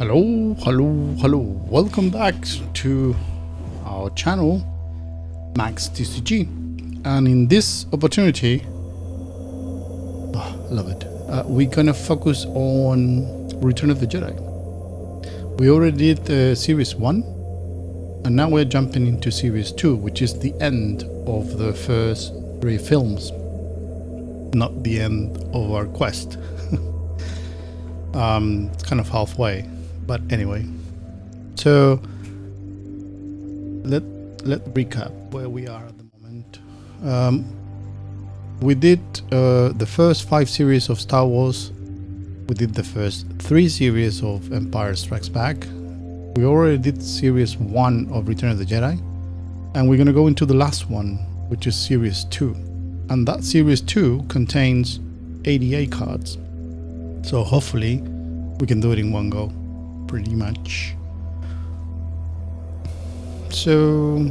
Hello. Welcome back to our channel, Maxx TCG. And in this opportunity, love it. We're gonna focus on Return of the Jedi. We already did Series 1, and now we're jumping into Series 2, which is the end of the first 3 films. Not the end of our quest. It's kind of halfway. But anyway, so let's recap where we are at the moment. We did the first 5 series of Star Wars. We did the first 3 series of Empire Strikes Back. We already did Series 1 of Return of the Jedi. And we're going to go into the last one, which is Series 2. And that Series 2 contains 88 cards. So hopefully we can do it in one go. Pretty much. So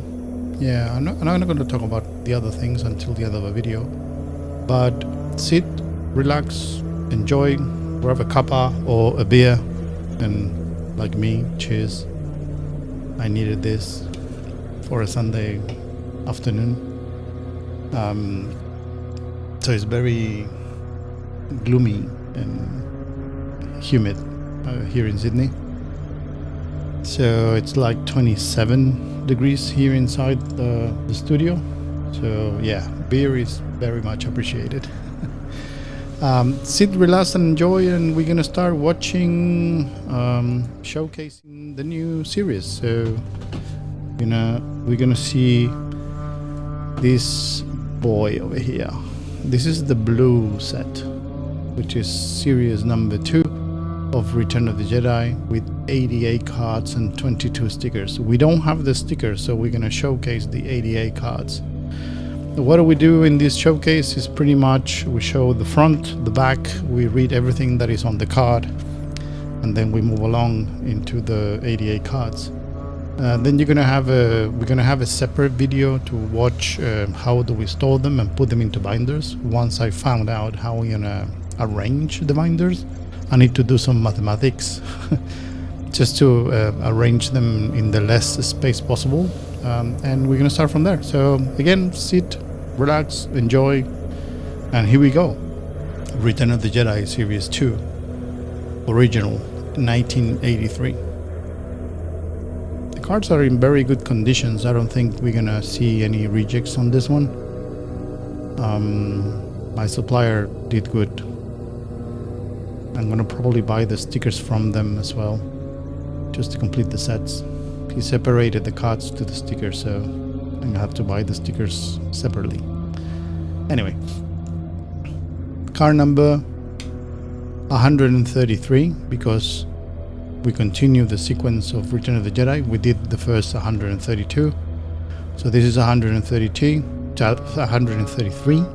yeah, I'm not going to talk about the other things until the end of the video, but sit, relax, enjoy, grab a cuppa or a beer, and like me, cheers. I needed this for a Sunday afternoon. So it's very gloomy and humid here in Sydney. So it's like 27 degrees here inside the studio. So yeah, beer is very much appreciated. Sit, relax and enjoy, and we're gonna start watching, showcasing the new series. So we're gonna see this boy over here. This is the blue set, which is series number 2 of Return of the Jedi, with 88 cards and 22 stickers. We don't have the stickers, so we're gonna showcase the 88 cards. What do we do in this showcase is pretty much we show the front, the back, we read everything that is on the card, and then we move along into the 88 cards. Then we're gonna have a separate video to watch how do we store them and put them into binders. Once I found out how we're gonna arrange the binders, I need to do some mathematics just to arrange them in the less space possible, and we're gonna start from there. So again, sit, relax, enjoy, and here we go. Return of the Jedi Series 2, original, 1983. The cards are in very good conditions. I don't think we're gonna see any rejects on this one. My supplier did good. I'm gonna probably buy the stickers from them as well, just to complete the sets. He separated the cards to the stickers, so I'm gonna have to buy the stickers separately. Anyway, card number 133, because we continue the sequence of Return of the Jedi. We did the first 132, so this is 132 to 133.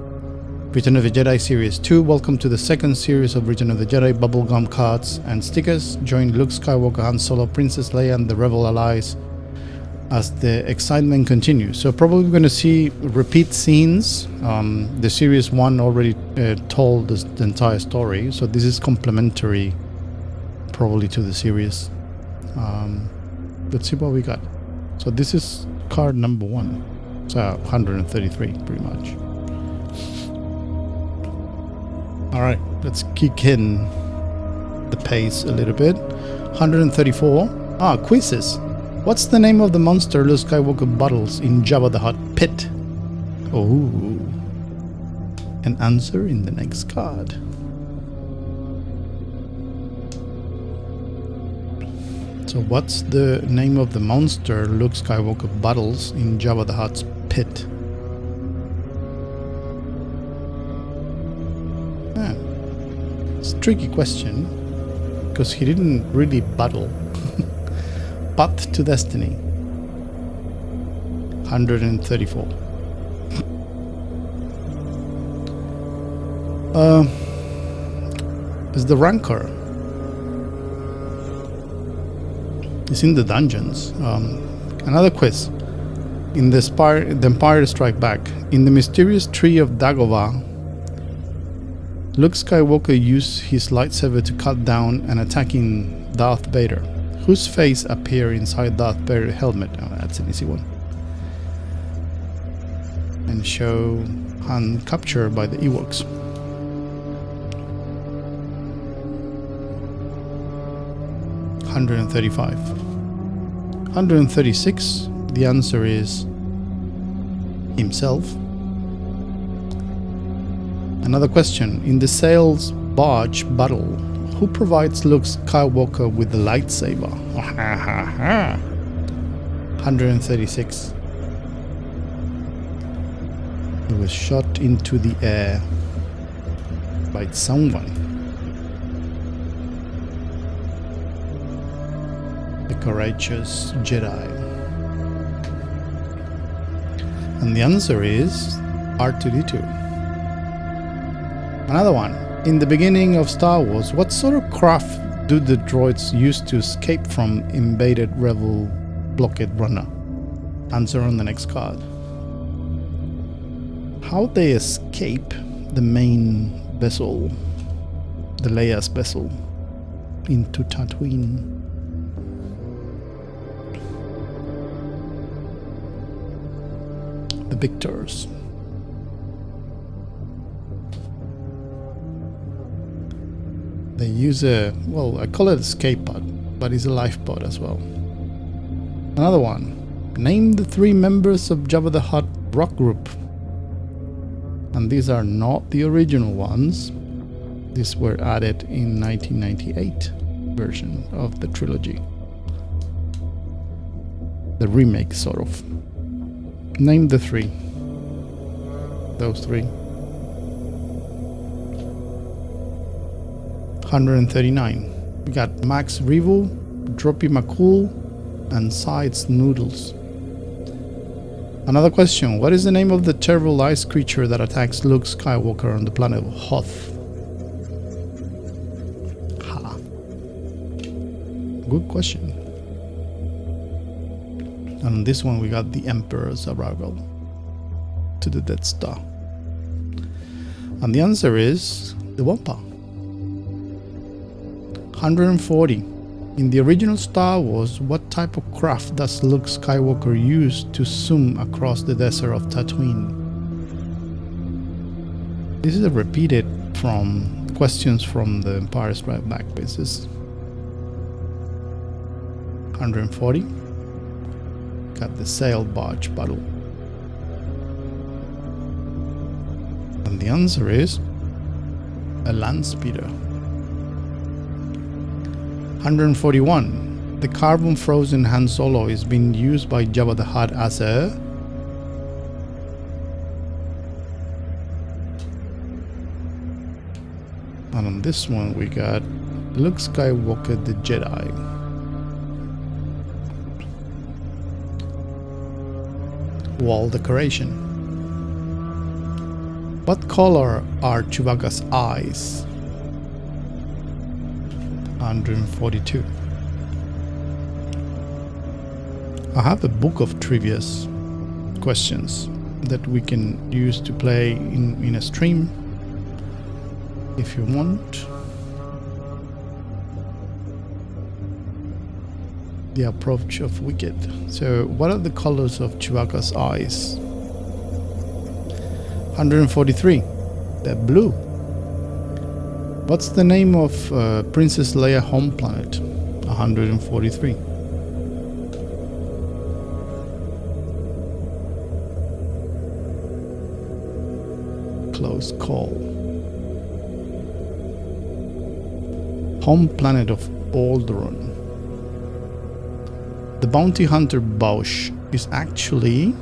Return of the Jedi Series 2. Welcome to the second series of Return of the Jedi bubblegum cards and stickers. Join Luke Skywalker, Han Solo, Princess Leia and the Rebel Allies as the excitement continues. So probably we're going to see repeat scenes. The Series 1 already told the entire story, so this is complementary probably to the series. Let's see what we got. So this is card number 1. So 133 pretty much. Alright, let's kick in the pace a little bit. 134. Quizzes. What's the name of the monster Luke Skywalker battles in Jabba the Hutt pit? Oh. An answer in the next card. So what's the name of the monster Luke Skywalker battles in Jabba the Hutt's pit? It's a tricky question, because he didn't really battle. Path to Destiny. 134. Is the Rancor. It's in the dungeons. Another quiz. In the Empire Strike Back, in the mysterious tree of Dagobah, Luke Skywalker used his lightsaber to cut down and attacking Darth Vader. Whose face appeared inside Darth Vader's helmet? Oh, that's an easy one. And show Han captured by the Ewoks. $135. $136. The answer is himself. Another question. In the Sail's Barge battle, who provides Luke Skywalker with the lightsaber? 136. It was shot into the air by someone. The courageous Jedi. And the answer is R2-D2. Another one. In the beginning of Star Wars, what sort of craft do the droids use to escape from invaded rebel blockade runner? Answer on the next card. How they escape the main vessel, the Leia's vessel, into Tatooine. The victors. They use a, well, I call it escape pod, but it's a life pod as well. Another one. Name the 3 members of Jabba the Hutt rock group. And these are not the original ones. These were added in 1998 version of the trilogy. The remake, sort of. Name the 3. Those 3. 139. We got Max Revel, Droppy McCool, and Sides Noodles. Another question. What is the name of the terrible ice creature that attacks Luke Skywalker on the planet of Hoth? Ha. Good question. And on this one we got the Emperor's arrival to the Death Star. And the answer is the Wampa. 140. In the original Star Wars, what type of craft does Luke Skywalker use to zoom across the desert of Tatooine? This is a repeated from questions from the Empire Strikes Back basis. 140. Got the Sail Barge battle. And the answer is a land speeder. 141. The carbon frozen Han Solo is being used by Jabba the Hutt as a... And on this one we got Luke Skywalker the Jedi. Wall decoration. What color are Chewbacca's eyes? 142. I have a book of trivia questions that we can use to play in a stream if you want. The approach of Wicked. So what are the colors of Chewbacca's eyes? 143. They're blue. What's the name of Princess Leia home planet? 143. Close call. Home planet of Alderaan. The bounty hunter Bausch is actually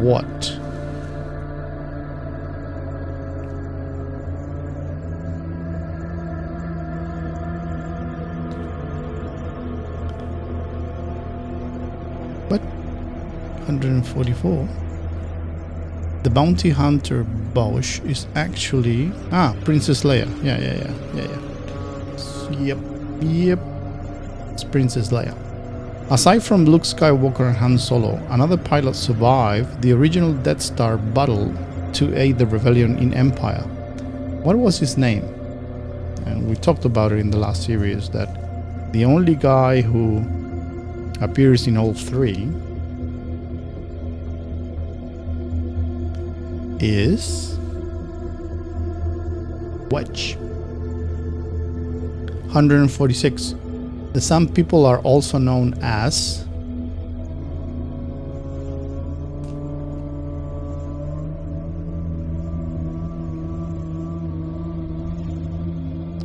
what? What? 144. The bounty hunter Bausch is actually Princess Leia. Yeah. Yep. It's Princess Leia. Aside from Luke Skywalker and Han Solo, another pilot survived the original Death Star battle to aid the rebellion in Empire. What was his name? And we talked about it in the last series that the only guy who appears in all three is Wedge. 146. The Sand People are also known as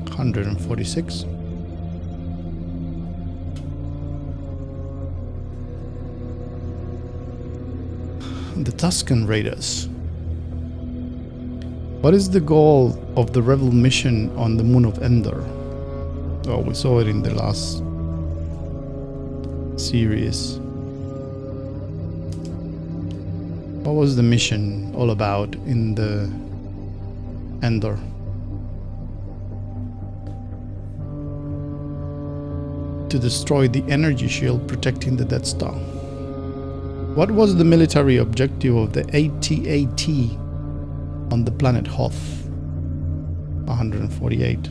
(146). The Tusken Raiders. What is the goal of the Rebel mission on the moon of Endor? Oh, we saw it in the last series. What was the mission all about in the Endor? To destroy the energy shield protecting the Death Star. What was the military objective of the AT-AT on the planet Hoth? 148.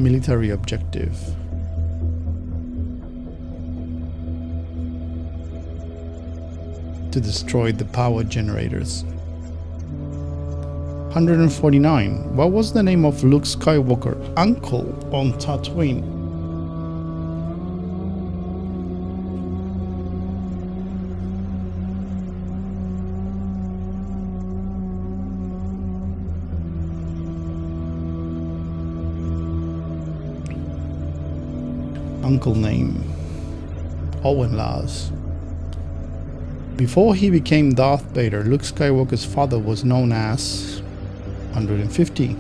Military objective. To destroy the power generators. 149. What was the name of Luke Skywalker uncle on Tatooine? Uncle name Owen Lars. Before he became Darth Vader, Luke Skywalker's father was known as 150.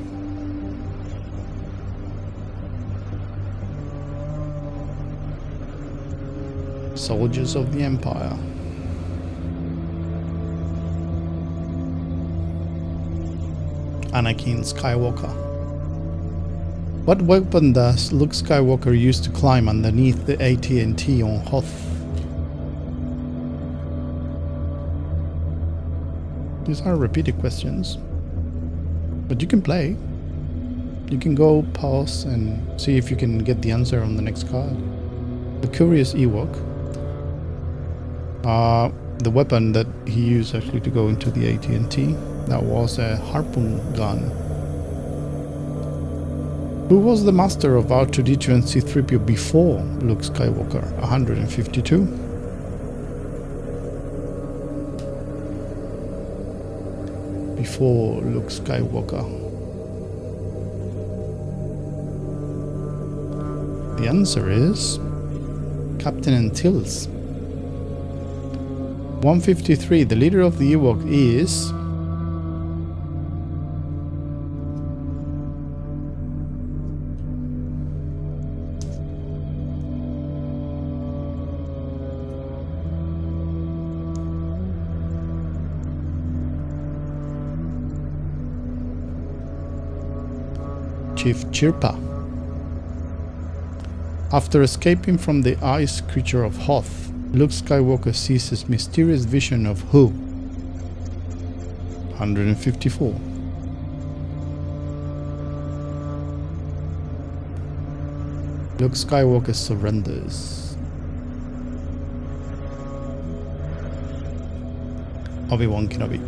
Soldiers of the Empire. Anakin Skywalker. What weapon does Luke Skywalker use to climb underneath the AT&T on Hoth? These are repeated questions, but you can play. You can go pause and see if you can get the answer on the next card. The Curious Ewok. The weapon that he used actually to go into the AT&T, that was a harpoon gun. Who was the master of R2-D2 and C-3PO before Luke Skywalker? 152. Before Luke Skywalker. The answer is Captain Antilles. 153. The leader of the Ewok is Chief Chirpa. After escaping from the ice creature of Hoth, Luke Skywalker sees his mysterious vision of who? 154. Luke Skywalker surrenders. Obi-Wan Kenobi.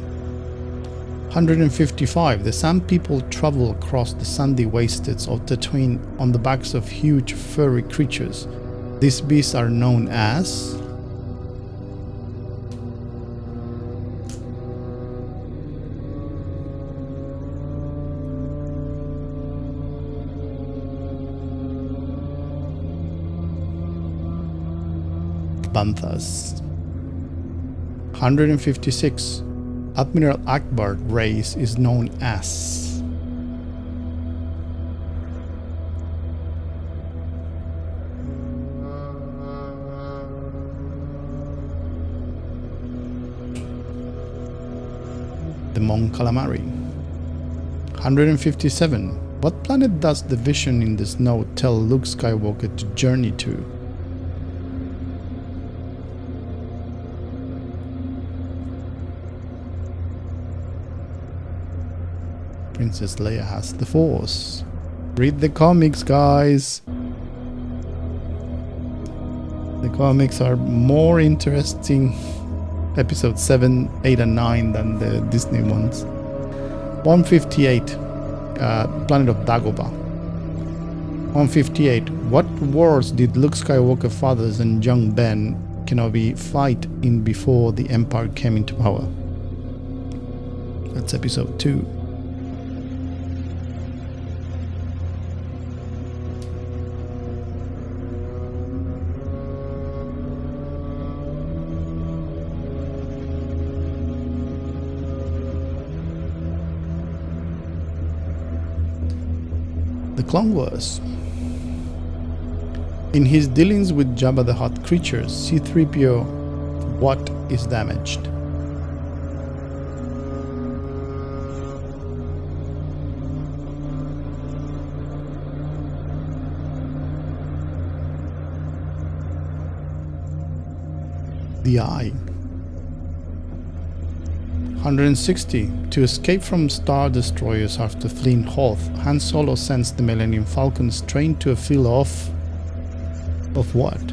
155. The Sand People travel across the sandy wastes of Tatooine on the backs of huge furry creatures. These beasts are known as Banthas. 156. Admiral Akbar's race is known as the Mon Calamari. 157. What planet does the vision in the snow tell Luke Skywalker to journey to? Princess Leia has the Force. Read the comics, guys. The comics are more interesting, episode 7, 8 and 9, than the Disney ones. 158, planet of Dagobah. 158, what wars did Luke Skywalker fathers and young Ben Kenobi fight in before the Empire came into power? That's episode 2. The Clone Wars. In his dealings with Jabba the Hutt creatures, C-3PO, what is damaged? The eye. 160. To escape from Star Destroyers after fleeing Hoth, Han Solo sends the Millennium Falcon straight to a field of what?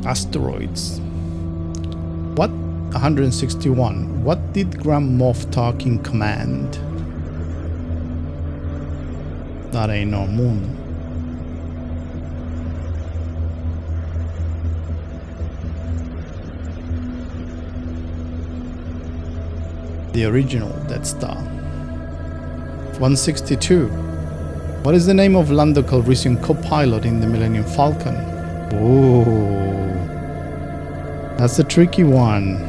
Asteroids. What? 161. What did Grand Moff Tarkin command? That ain't no moon. The original Death Star. 162. What is the name of Lando Calrissian co-pilot in the Millennium Falcon? Oh, that's a tricky one.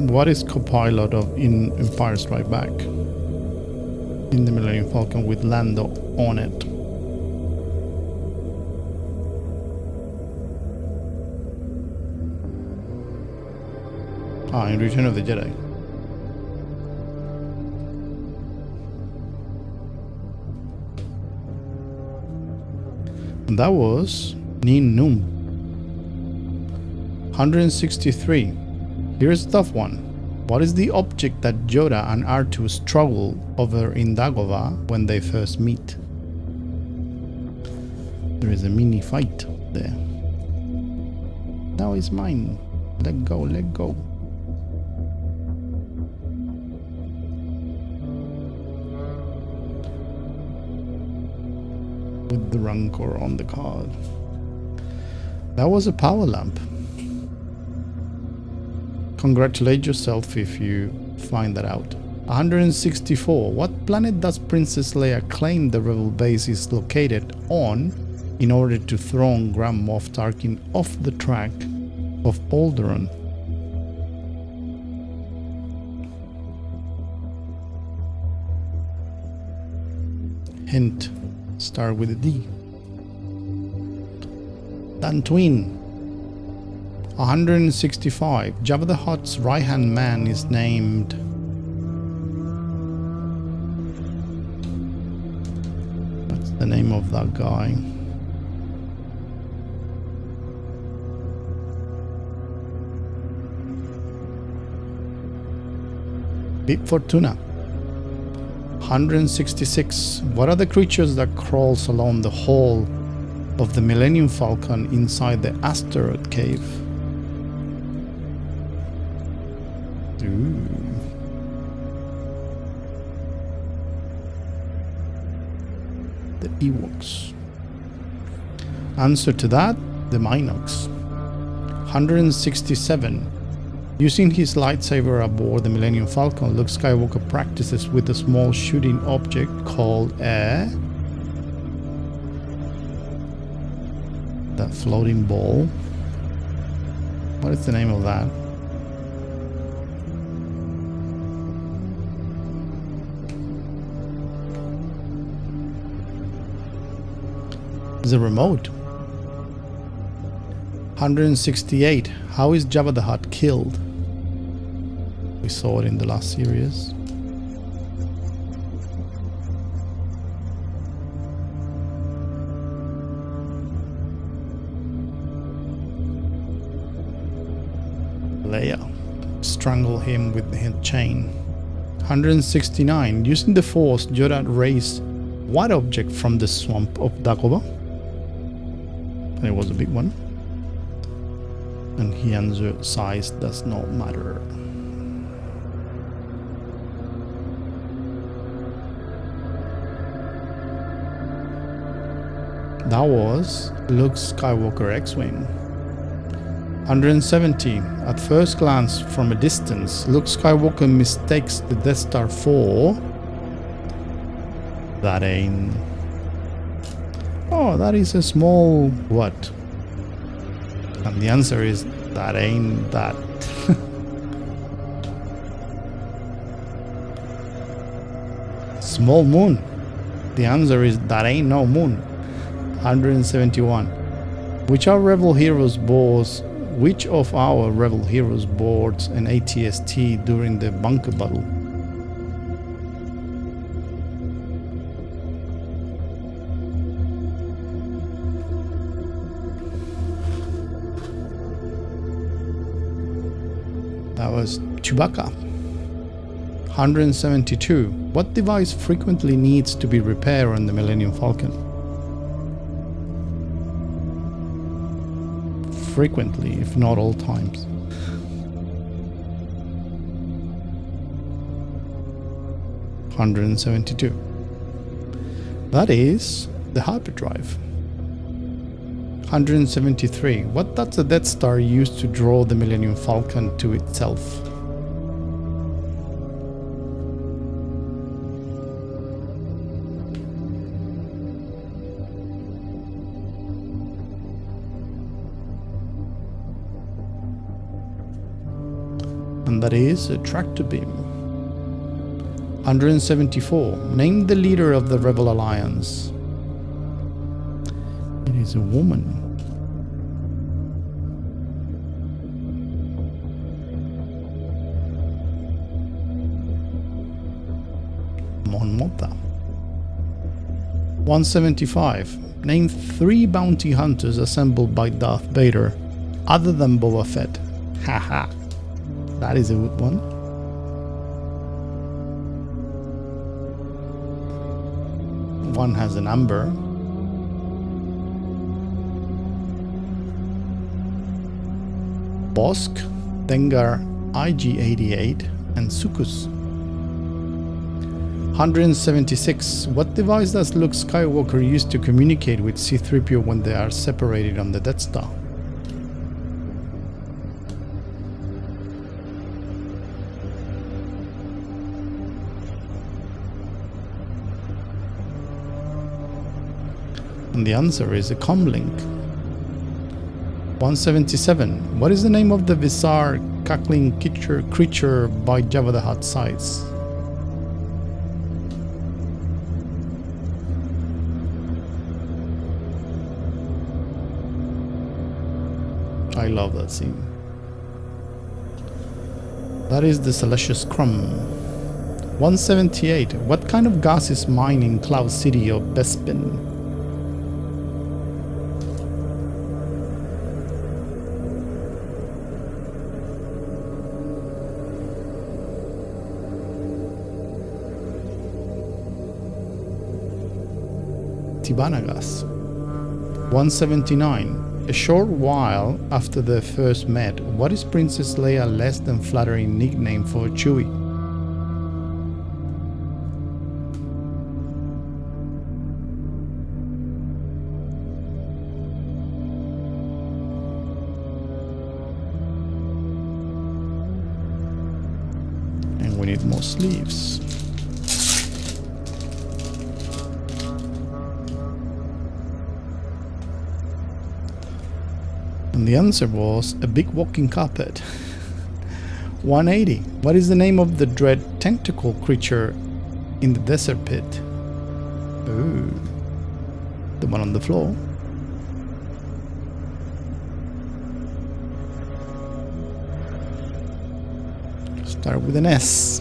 What is co-pilot of in Empire Strikes Back in the Millennium Falcon with Lando on it? In Return of the Jedi. And that was Nien Nunb. 163. Here's a tough one. What is the object that Yoda and R2 struggle over in Dagobah when they first meet? There is a mini fight there. Now it's mine. Let go, let go. With the Rancor on the card. That was a power lamp. Congratulate yourself if you find that out. 164. What planet does Princess Leia claim the rebel base is located on in order to throw Grand Moff Tarkin off the track of Alderaan? Hint. Start with a D. Dantooine. 165. Jabba the Hutt's right-hand man is named... What's the name of that guy? Bib Fortuna. 166. What are the creatures that crawls along the hull of the Millennium Falcon inside the asteroid cave? Ooh. The Ewoks. Answer to that, the Minox. 167. Using his lightsaber aboard the Millennium Falcon, Luke Skywalker practices with a small shooting object called a... that floating ball. What is the name of that? It's a remote. 168. How is Jabba the Hutt killed? We saw it in the last series. Leia. Strangle him with the chain. 169. Using the Force, Yoda raised what object from the swamp of Dagobah? And it was a big one. And he answered, size does not matter. That was Luke Skywalker X-Wing. 170. At first glance from a distance, Luke Skywalker mistakes the Death Star for... That ain't... Oh, that is a small... What? And the answer is, that ain't that. Small moon. The answer is, that ain't no moon. 171. Which of our rebel heroes boards an ATST during the bunker battle? That was Chewbacca. 172. What device frequently needs to be repaired on the Millennium Falcon? Frequently, if not all times. $172. That is the hyperdrive. 173. What does the Death Star use to draw the Millennium Falcon to itself? And that is a tractor beam. 174. Name the leader of the Rebel Alliance. It is a woman. Mon Mothma. 175. Name 3 bounty hunters assembled by Darth Vader, other than Boba Fett. Haha. That is a good one. One has a number. Bosk, Dengar, IG-88, and Sukus. 176. What device does Luke Skywalker use to communicate with C-3PO when they are separated on the Death Star? And the answer is a comlink. 177. What is the name of the bizarre cackling creature by Jabba the Hutt sides? I love that scene. That is the Salacious Crumb. 178. What kind of gas is mined in Cloud City of Bespin? Tibanna gas. 179. A short while after they first met, what is Princess Leia less than flattering nickname for Chewie? And we need more sleeves. And the answer was a big walking carpet. 180. What is the name of the dread tentacle creature in the desert pit? Ooh. The one on the floor. Start with an S.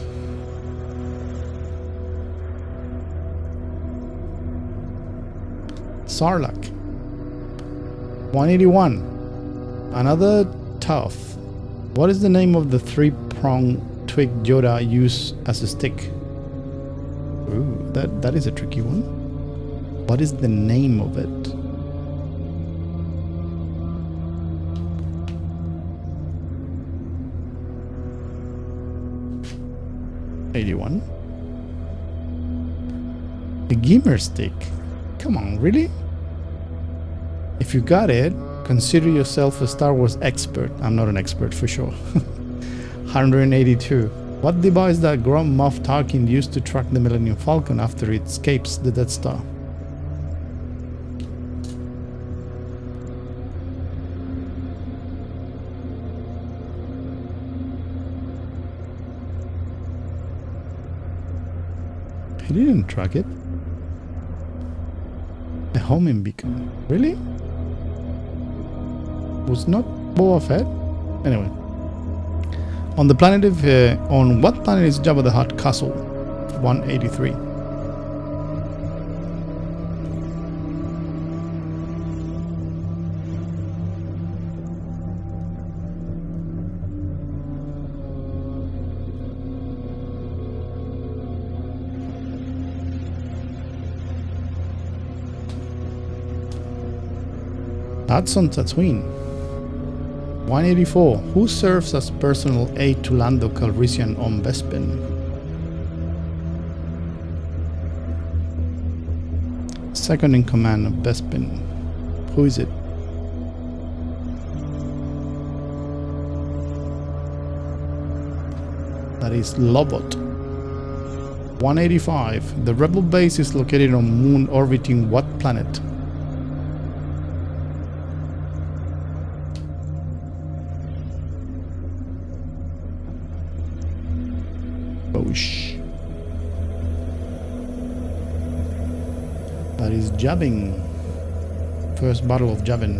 Sarlacc. 181. Another tough. What is the name of the three-pronged twig Jedi used as a stick? Ooh, that is a tricky one. What is the name of it? '81. A gimmer stick. Come on, really? If you got it, consider yourself a Star Wars expert. I'm not an expert for sure. 182. What device that Grand Moff Tarkin used to track the Millennium Falcon after it escapes the Death Star? He didn't track it. A homing beacon. Really? Was not Boba Fett? Anyway. On the planet of on what planet is Jabba the Hutt castle? 183. That's on Tatooine. 184. Who serves as personal aide to Lando Calrissian on Bespin? Second in command of Bespin. Who is it? That is Lobot. 185. The rebel base is located on moon orbiting what planet? That is Jabin. First battle of Jabin.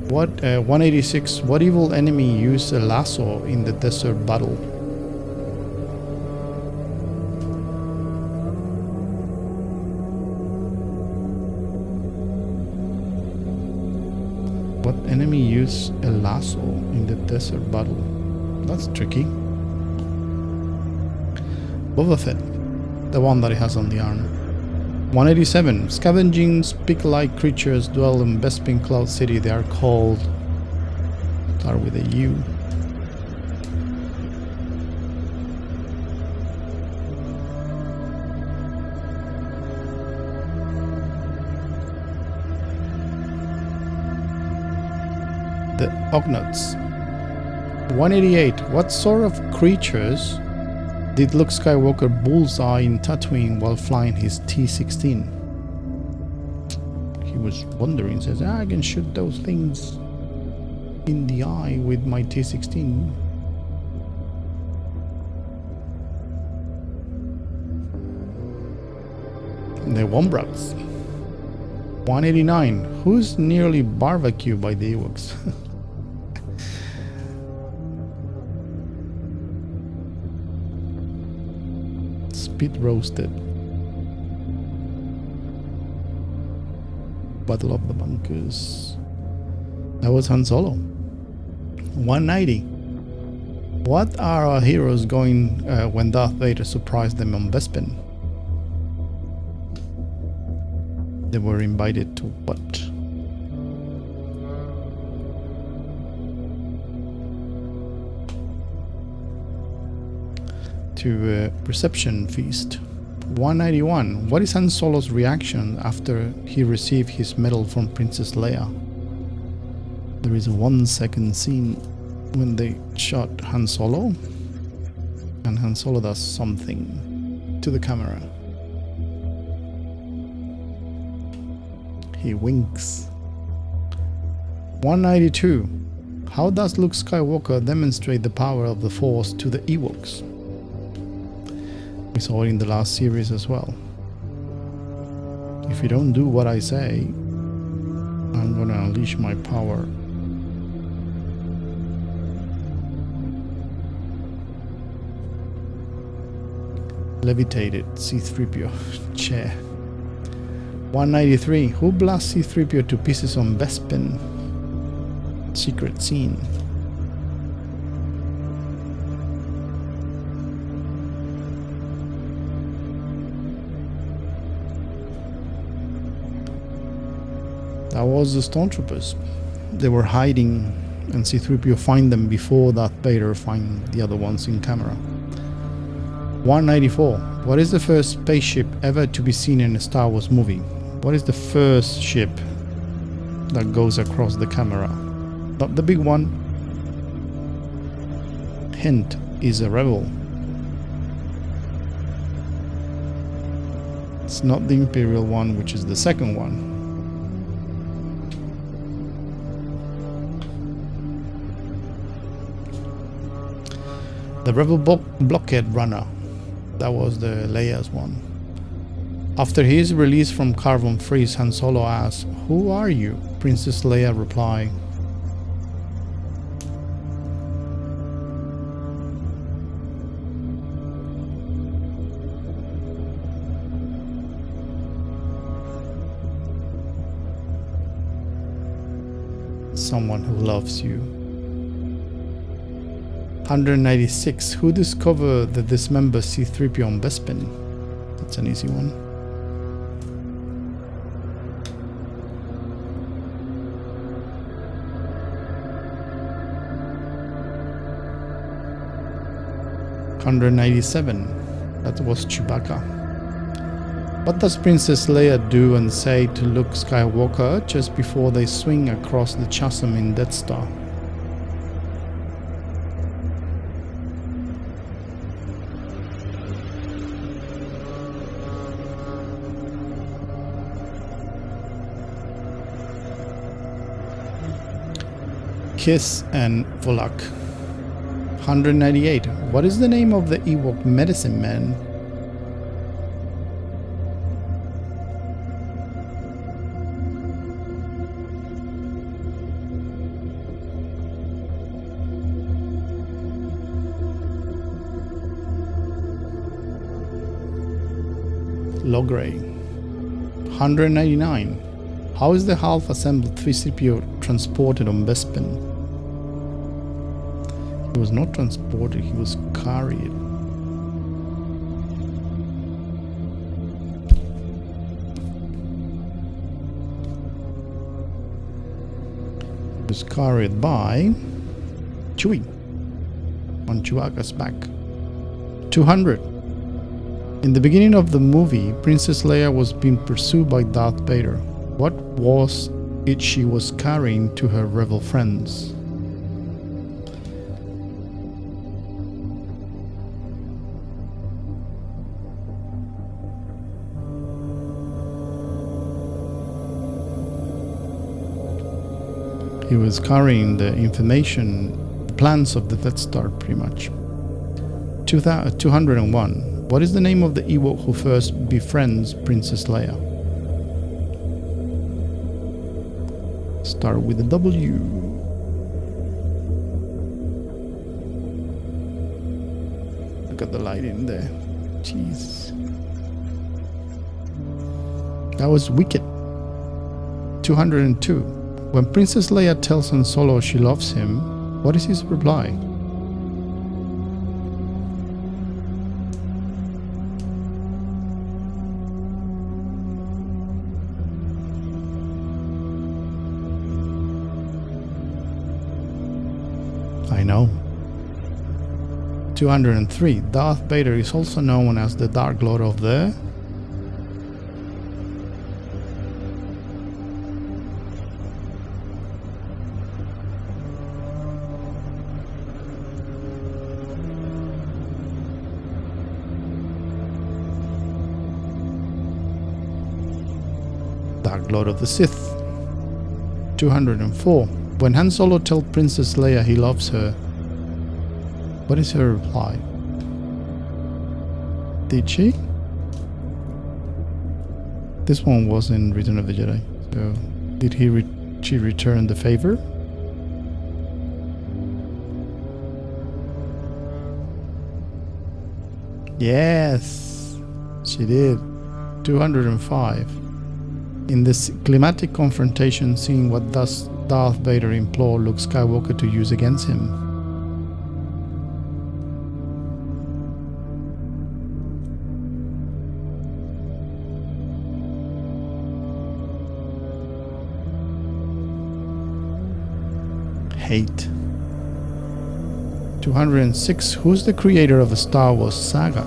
What 186. What evil enemy used a lasso in the desert battle? What enemy used a lasso in the desert battle? That's tricky. Boba Fett, the one that he has on the arm. 187. Scavenging speak-like creatures dwell in Bespin Cloud City. They are called... Start with a U. The Ognots. 188. What sort of creatures did Luke Skywalker bullseye in Tatooine while flying his T-16? He was wondering, says, I can shoot those things in the eye with my T-16. The Wombrats. 189. Who's nearly barbecued by the Ewoks? Spit roasted. Battle of the Bunkers. That was Han Solo. 190. What are our heroes going when Darth Vader surprised them on Bespin? They were invited to what? To a reception feast. 191. What is Han Solo's reaction after he received his medal from Princess Leia? There is a 1 second scene when they shot Han Solo, and Han Solo does something to the camera. He winks. 192. How does Luke Skywalker demonstrate the power of the Force to the Ewoks? We saw it in the last series as well. If you don't do what I say, I'm gonna unleash my power. levitated C-3PO chair. 193. Who blasts C-3PO to pieces on Bespin? Secret scene. That was the Stormtroopers. They were hiding, and C-3PO find them before Darth Vader find the other ones in camera. 194. What is the first spaceship ever to be seen in a Star Wars movie? What is the first ship that goes across the camera? Not the big one. Hint is a Rebel. It's not the Imperial one, which is the second one. The Rebel blockade runner. That was the Leia's one. After he is released from Carbon Freeze, Han Solo asks, "Who are you?" Princess Leia replies, "Someone who loves you." 196. Who discovered the dismembered C-3PO on Bespin? That's an easy one. $197. That was Chewbacca. What does Princess Leia do and say to Luke Skywalker just before they swing across the chasm in Death Star? Kiss and Volak. 198. What is the name of the Ewok medicine man? Logray. 199. How is the half-assembled 3CPO transported on Bespin? He was not transported, he was carried. He was carried by Chewie on Chewbacca's back. 200. In the beginning of the movie, Princess Leia was being pursued by Darth Vader. What was it she was carrying to her rebel friends? He was carrying the information, the plans of the Death Star, pretty much. 201. What is the name of the Ewok who first befriends Princess Leia? Start with a W. Look at the light in there. Jeez. That was wicked. 202. When Princess Leia tells Han Solo she loves him, what is his reply? I know. 203. Darth Vader is also known as the Dark Lord of the... Dark Lord of the Sith. 204. When Han Solo tells Princess Leia he loves her, what is her reply? Did she? This one was in Return of the Jedi. So, did she return the favor? Yes, she did. 205. In this climatic confrontation scene, what does Darth Vader implore Luke Skywalker to use against him? Hate. 206. Who's the creator of the Star Wars saga?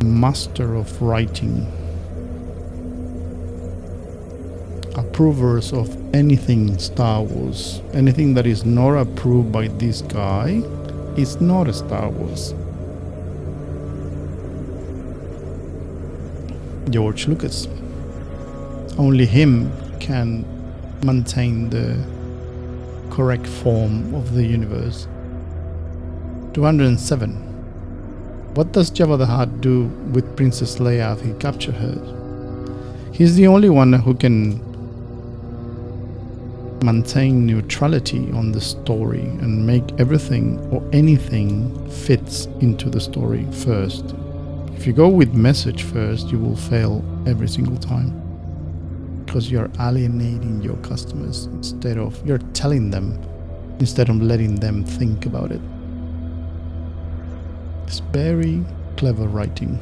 Master of writing. Approvers of anything Star Wars. Anything that is not approved by this guy is not a Star Wars. George Lucas. Only him can maintain the correct form of the universe. 207. What does Jabba the Hutt do with Princess Leia if he captures her? He's the only one who can maintain neutrality on the story and make everything or anything fits into the story first. If you go with message first, you will fail every single time, because you're alienating your customers instead of you're telling them, instead of letting them think about it. It's very clever writing.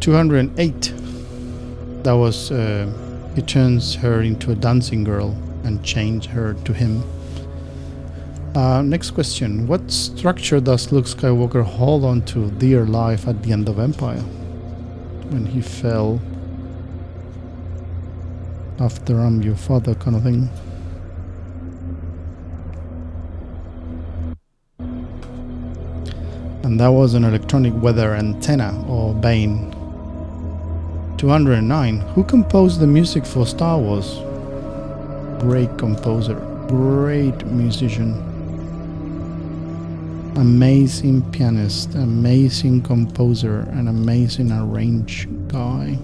208. That was he turns her into a dancing girl and changed her to him. Next question. What structure does Luke Skywalker hold on to dear life at the end of Empire? When he fell after I'm your father kind of thing. And that was an electronic weather antenna or bane. 209. Who composed the music for Star Wars? Great composer, great musician, amazing pianist, amazing composer, and amazing arrange guy.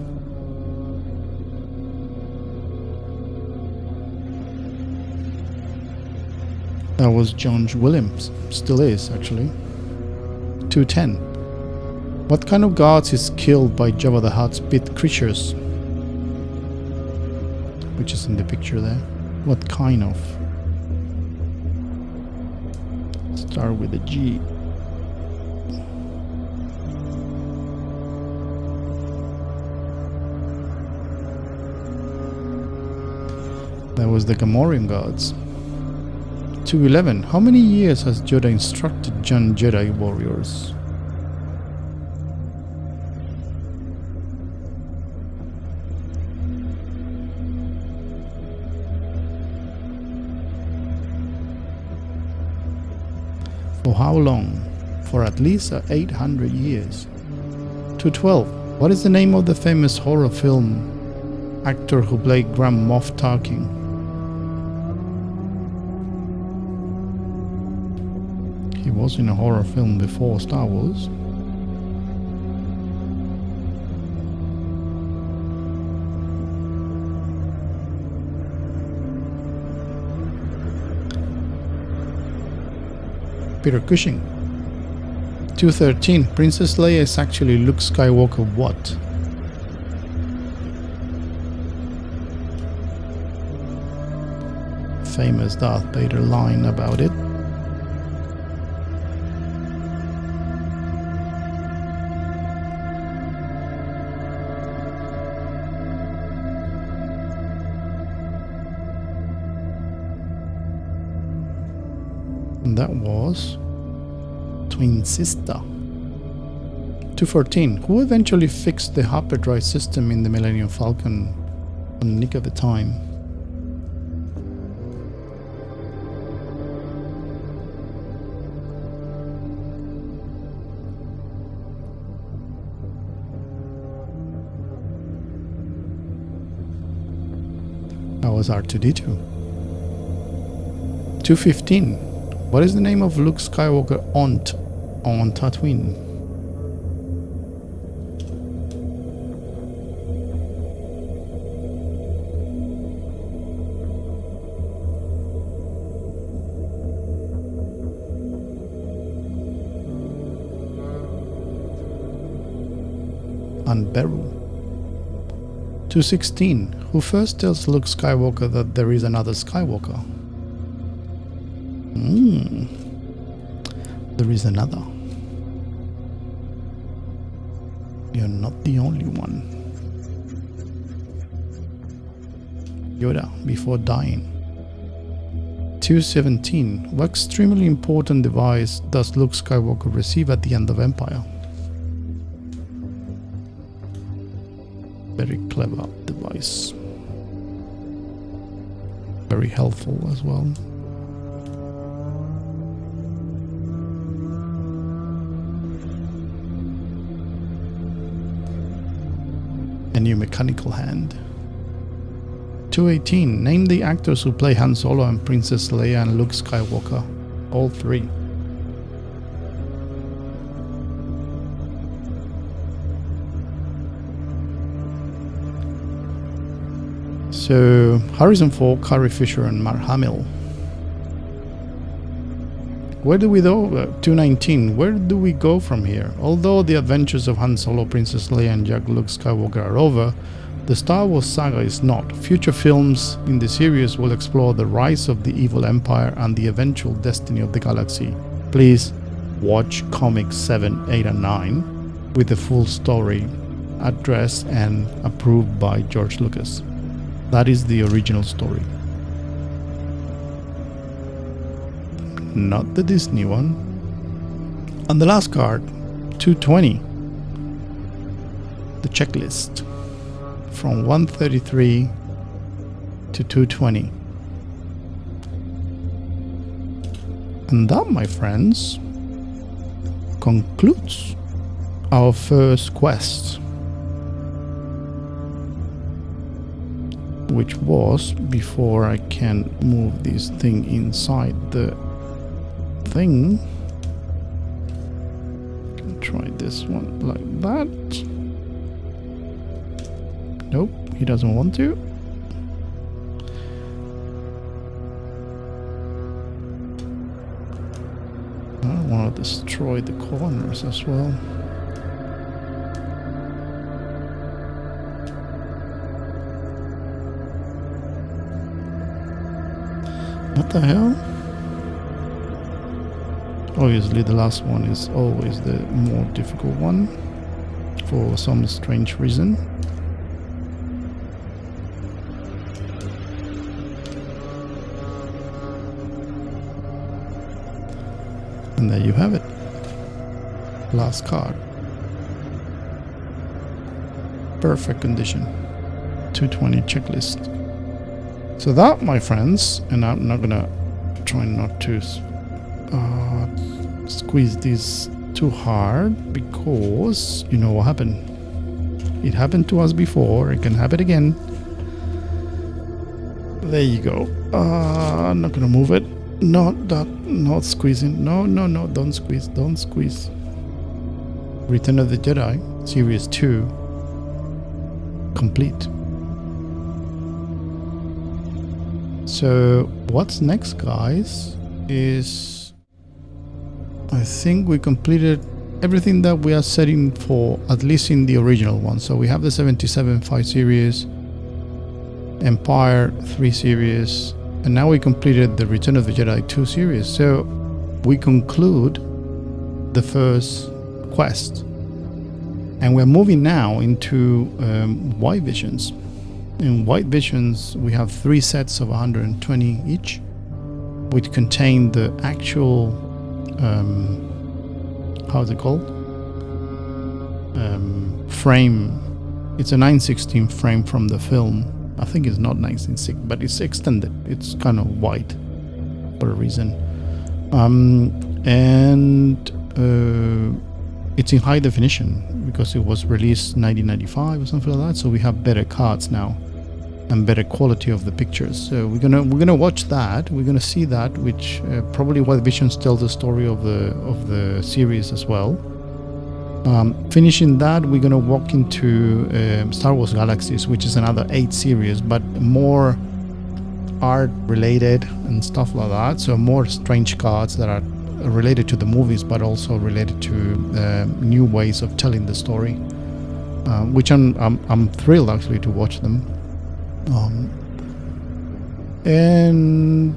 That was John Williams, still is actually. 210. What kind of gods is killed by Jabba the Hutt's pit creatures? Which is in the picture there. What kind of? Start with a G. That was the Gamorrean gods. 211. How many years has Yoda instructed young Jedi warriors? For how long? For at least 800 years. 212. What is the name of the famous horror film actor who played Grand Moff Tarkin? He was in a horror film before Star Wars. Peter Cushing. 213. Princess Leia is actually Luke Skywalker what? Famous Darth Vader line about it. And that was twin sister. 214. Who eventually fixed the hyperdrive system in the Millennium Falcon on the nick of the time? That was R2-D2. 215. What is the name of Luke Skywalker aunt on Tatooine? and Beru. 216. Who first tells Luke Skywalker that there is another Skywalker? There is another. You're not the only one. Yoda, before dying. 217. What extremely important device does Luke Skywalker receive at the end of Empire? Very clever device. Very helpful as well. A new mechanical hand. 218. Name the actors who play Han Solo and Princess Leia and Luke Skywalker. All three. So, Harrison Ford, Carrie Fisher and Mark Hamill. Where do we go? 219. Where do we go from here? Although the adventures of Han Solo, Princess Leia and young Luke Skywalker are over, the Star Wars saga is not. Future films in the series will explore the rise of the evil empire and the eventual destiny of the galaxy. Please watch Comics 7, 8 and 9 with the full story, addressed and approved by George Lucas. That is the original story. Not the Disney one. And the last card, 220. The checklist. From 133 to 220. And that, my friends, concludes our first quest, which was, before I can move this thing inside the thing, try this one like that. Nope, he doesn't want to. I want to destroy the corners as well. What the hell? Obviously the last one is always the more difficult one for some strange reason. And there you have it. Last card. Perfect condition. 220 checklist. So that, my friends, and I'm not gonna try not to squeeze this too hard, because you know what happened. It happened to us before. It can happen again. There you go. I'm not gonna move it. Not squeezing. No, don't squeeze. Don't squeeze. Return of the Jedi, Series 2, complete. So what's next, guys, is I think we completed everything that we are setting for, at least in the original one. So we have the 77 5 series, Empire 3 series, and now we completed the Return of the Jedi 2 series. So we conclude the first quest, and we're moving now into White Visions. In White Visions we have 3 sets of 120 each, which contain the actual how's it called, frame. It's a 916 frame from the film. I think it's not 916, but it's extended. It's kind of white for a reason. It's in high definition because it was released 1995 or something like that. So we have better cards now and better quality of the pictures. So we're gonna watch that. We're gonna see that, which probably White Visions tells the story of the series as well. Finishing that, we're gonna walk into Star Wars Galaxies, which is another 8 series, but more art related and stuff like that. So more strange cards that are related to the movies, but also related to new ways of telling the story. which I'm thrilled actually to watch them. And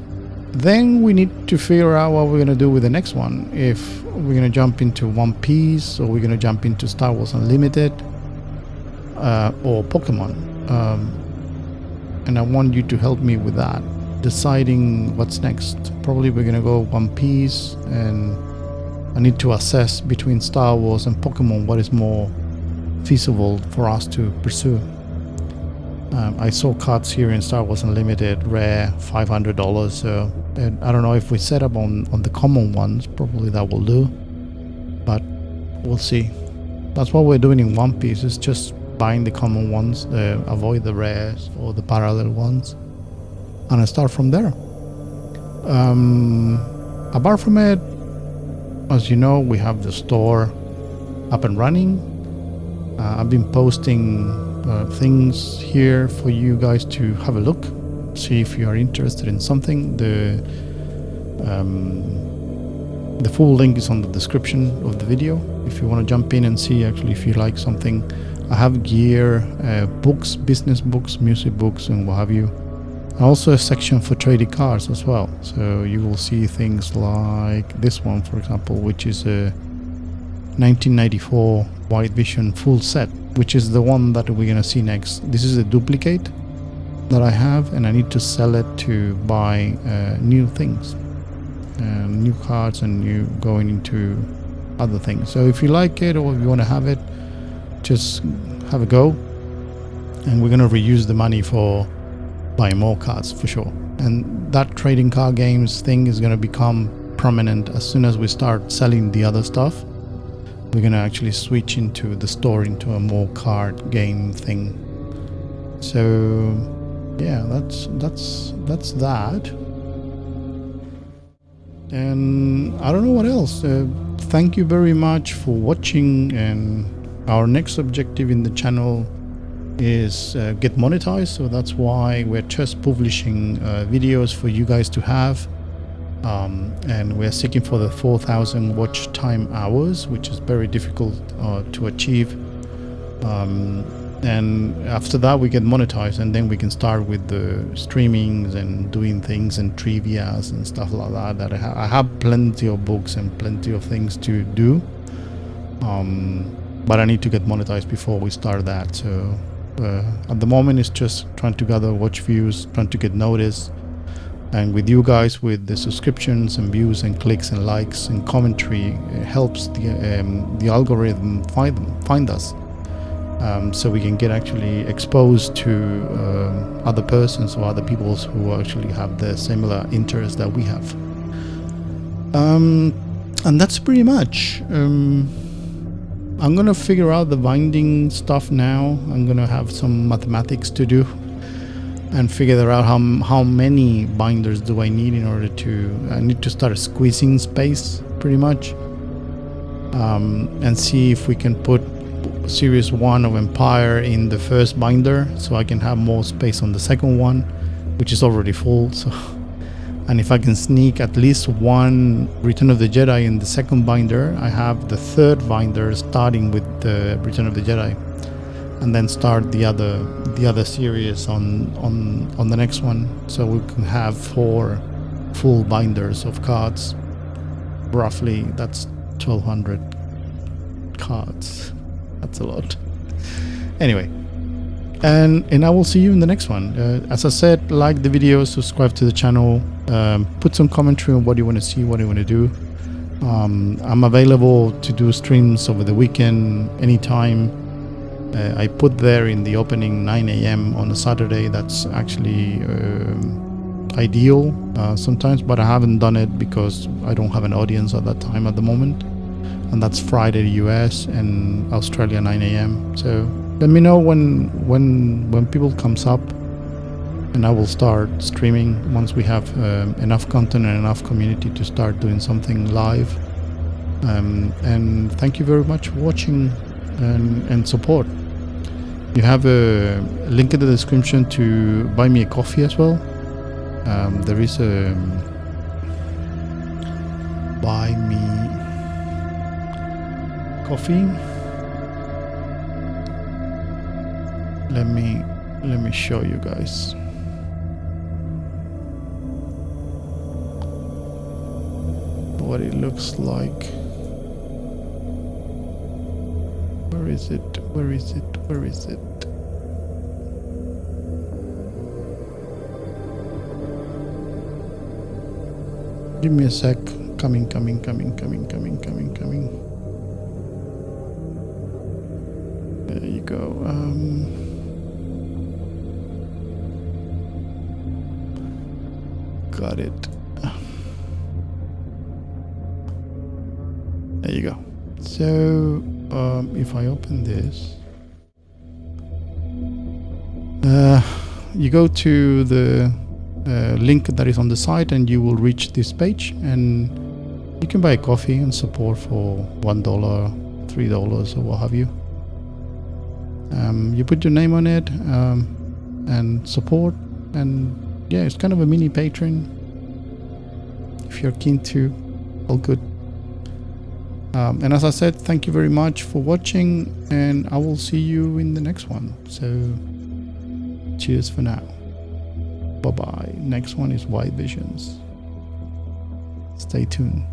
then we need to figure out what we're gonna do with the next one. If we're gonna jump into One Piece, or we're gonna jump into Star Wars Unlimited, or Pokemon. And I want you to help me with that, deciding what's next. Probably we're gonna go One Piece, and I need to assess between Star Wars and Pokemon what is more feasible for us to pursue. I saw cards here in Star Wars Unlimited, rare, $500. So, and I don't know if we set up on the common ones. Probably that will do, but we'll see. That's what we're doing in One Piece. Is just buying the common ones, avoid the rares or the parallel ones, and I start from there. Apart from it, as you know, we have the store up and running. I've been posting things here for you guys to have a look, see if you are interested in something. The full link is on the description of the video if you want to jump in and see actually if you like something. I have gear, books, business books, music books, and what have you. Also a section for trading cards as well, so you will see things like this one, for example, which is a 1994 White Vision full set, which is the one that we're gonna see next. This is a duplicate that I have, and I need to sell it to buy new things, new cards, and new going into other things. So if you like it, or if you want to have it, just have a go, and we're gonna reuse the money for buying more cards for sure. And that trading card games thing is gonna become prominent as soon as we start selling the other stuff. We're gonna actually switch into the store into a more card game thing. So yeah, that's that. And I don't know what else. Thank you very much for watching, and our next objective in the channel is get monetized. So that's why we're just publishing videos for you guys to have. And we're seeking for the 4,000 watch time hours, which is very difficult to achieve. And after that we get monetized, and then we can start with the streamings and doing things and trivias and stuff like that. I have plenty of books and plenty of things to do, but I need to get monetized before we start that. So at the moment it's just trying to gather watch views, trying to get noticed. And with you guys, with the subscriptions and views and clicks and likes and commentary, it helps the algorithm find us, so we can get actually exposed to other persons or other people who actually have the similar interests that we have. And that's pretty much. I'm gonna figure out the binding stuff now. I'm gonna have some mathematics to do and figure out how many binders do I need in order to. I need to start squeezing space pretty much, and see if we can put Series 1 of Empire in the first binder, so I can have more space on the second one, which is already full. So, and if I can sneak at least one Return of the Jedi in the second binder, I have the third binder starting with the Return of the Jedi, and then start the other series on the next one, so we can have 4 full binders of cards. Roughly, that's 1,200 cards. That's a lot. Anyway, and I will see you in the next one. As I said, like the video, subscribe to the channel, put some commentary on what you want to see, what you want to do. I'm available to do streams over the weekend anytime. I put there in the opening 9 a.m. on a Saturday. That's actually ideal sometimes, but I haven't done it because I don't have an audience at that time at the moment. And that's Friday US and Australia 9 a.m. So let me know when people comes up, and I will start streaming once we have enough content and enough community to start doing something live. And thank you very much for watching and support. You have a link in the description to buy me a coffee as well. There is a buy me coffee. let me show you guys. What it looks like. Where is it? Where is it? Where is it? Give me a sec. Coming. There you go. Got it. There you go. So if I open this, you go to the link that is on the site and you will reach this page, and you can buy a coffee and support for $1, $3 or what have you. You put your name on it and support, and yeah, it's kind of a mini Patreon if you're keen to. All good. And as I said, thank you very much for watching, and I will see you in the next one. So cheers for now. Bye bye. Next one is White Visions. Stay tuned.